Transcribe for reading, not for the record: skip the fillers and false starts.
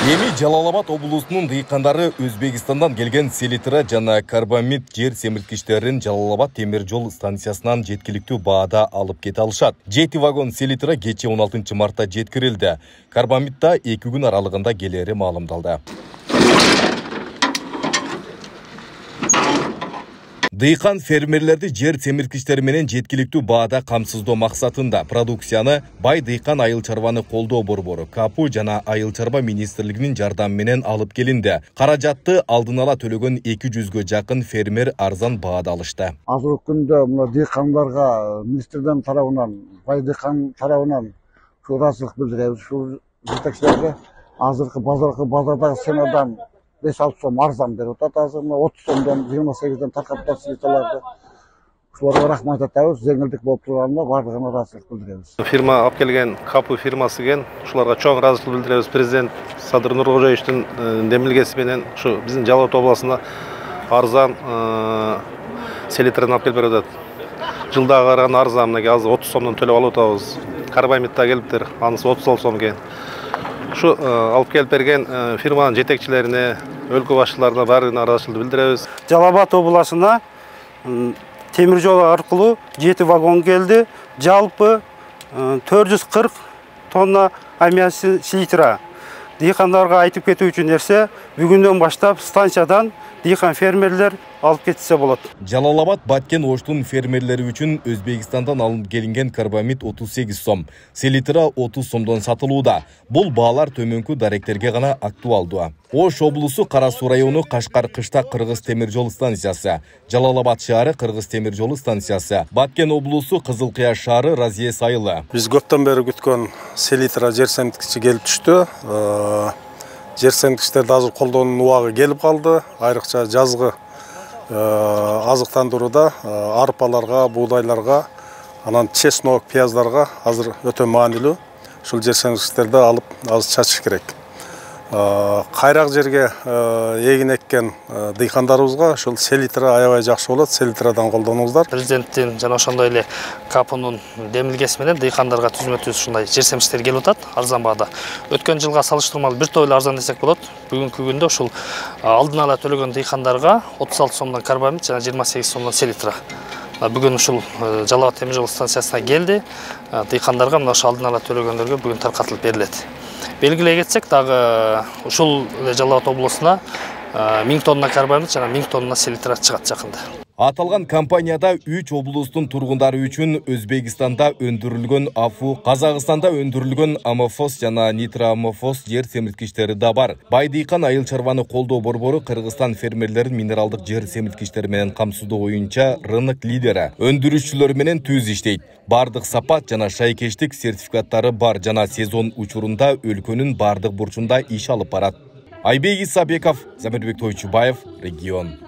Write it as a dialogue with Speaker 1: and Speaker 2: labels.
Speaker 1: Эми Жалал-Абад облусунун дыйкандары Өзбекистандан келген селитра жана карбамид жер семирткичтерин Жалал-Абад темир жол станциясынан жеткиликтүү баада алып кете алышат. 7 вагон селитра кечээ 16 мартта жеткирилди. Карбамидда 2 күн аралыгында келери маалымдалды. Дыйкан фермерлерди жер семирткичтери менен жеткиликтүү баада камсыздоо максатында продукцияны бай дыйкан айыл чарбаны колдоо борбору КАПУ жана айыл чарба министрлигинин жардамы менен алып келинди. Каражатты алдын ала төлөгөн 200гө жакын фермер арзан баада алышты.
Speaker 2: Азыркы күндө мына дыйкандарга министрден тарабынан, бай дыйкан тарабынан ыраазычылык билдиребиз. Ушул жетекчилерге азыркы базардагы ценадан 5-6 сом арзан берип атат. Азыр 30 сомдон 28ден таркап селитраларды. Ушуларга рахмат айтабыз. Жеңилдик болуп турганына бардыгына ыраазычылык билдиребиз.
Speaker 3: Фирма алып келген КАПУ фирмасы экен. Ушуларга чоң ыраазычылык билдиребиз. Президент Садыр Нуркожоевичтин демилгеси менен ушу биздин Жалал-Абад областына арзан селитраны алып келип берип атат. Жылдага караганда арзан, мынакей азыр 30 сомдон төлөп алып атабыз. Карбамидда келиптир, анысы 36 сом экен. Şu alıp gelip bergen firmanın жетекчилерине, өлкө башчыларына баарына ыраазычылык билдиребиз.
Speaker 4: Жалал-Абад областына темир жол аркылуу 7 вагон келди. Жалпы 440 тонна аммиак селитра. Дыйкандарга айтып кетүү үчүн нерсе, бүгүндөн баштап станциядан дыйкан фермерлер алып кетсе болот.
Speaker 1: Жалал-Абад Баткен Оштун фермерлери үчүн Өзбекистандан алынып келинген карбамид 38 сом, селитра 30 сомдон сатылууда. Бул баалар төмөнкү даректерге гана актуалдуу. Ош облусу Кара Суу району Кашкар Кыштак Кыргыз темир жол станциясы, Жалал-Абад шаары Кыргыз темир жол станциясы, Баткен облусу Кызыл Кыяш шаары Разие сайылы.
Speaker 5: Биз көптөн бери күткөн селитра жер семирткичи келип түштү. Жер семирткичтерди азыр колдоонун убагы келип калды. Айрыкча жазгы азыктандырууда арпаларга, буудайларга, анан чеснок, пияздарга азыр өтө маанилүү. Ушул жер семирткичтерди алып азыр чачыш керек. Кайрак жерге эгин эккен дыйкандарыбызга ушул селитра аябай жакшы болот. Селитрадан колдонуңуздар.
Speaker 6: Президенттин жана ошондой эле КАПУнун демилгеси менен дыйкандарга түзмө-түз ушундай жер семирткичтер келип атат арзан баада. Өткөн жылга салыштырмалуу бир тойло арзан десек болот. Бүгүнкү күндө ушул алдын ала төлөгөн дыйкандарга 36 сомдон карбамид жана 28 сомдон селитра. Бүгүн ушул Жалал-Абад темир жол станциясына келди. Дыйкандарга мына ошол алдын ала төлөгөндөргө бүгүн таркатылып берилет. Белгилей кетсек, дагы ушул Жалал-Абад облусуна 1000 тонна карбамид жана 1000 тонна селитра чыгат жакында.
Speaker 1: Аталган компанияда 3 облустун тургундары үчүн Өзбекистанда өндүрүлгөн АФУ, Казакстанда өндүрүлгөн амофос жана нитроамофос жер семирткичтери да бар. Бай дыйкан айыл чарбаны колдоо борбору Кыргызстан фермерлерин минералдык жер семирткичтери менен камсыздоо боюнча рынок лидери. Өндүрүүчүлөр менен түз иштейт. Бардык сапат жана шайкештик сертификаттары бар жана сезон учурунда өлкөнүн бардык бурчунда иш алып барат. Айбек Исабеков, Замирбек Тойчубаев, регион.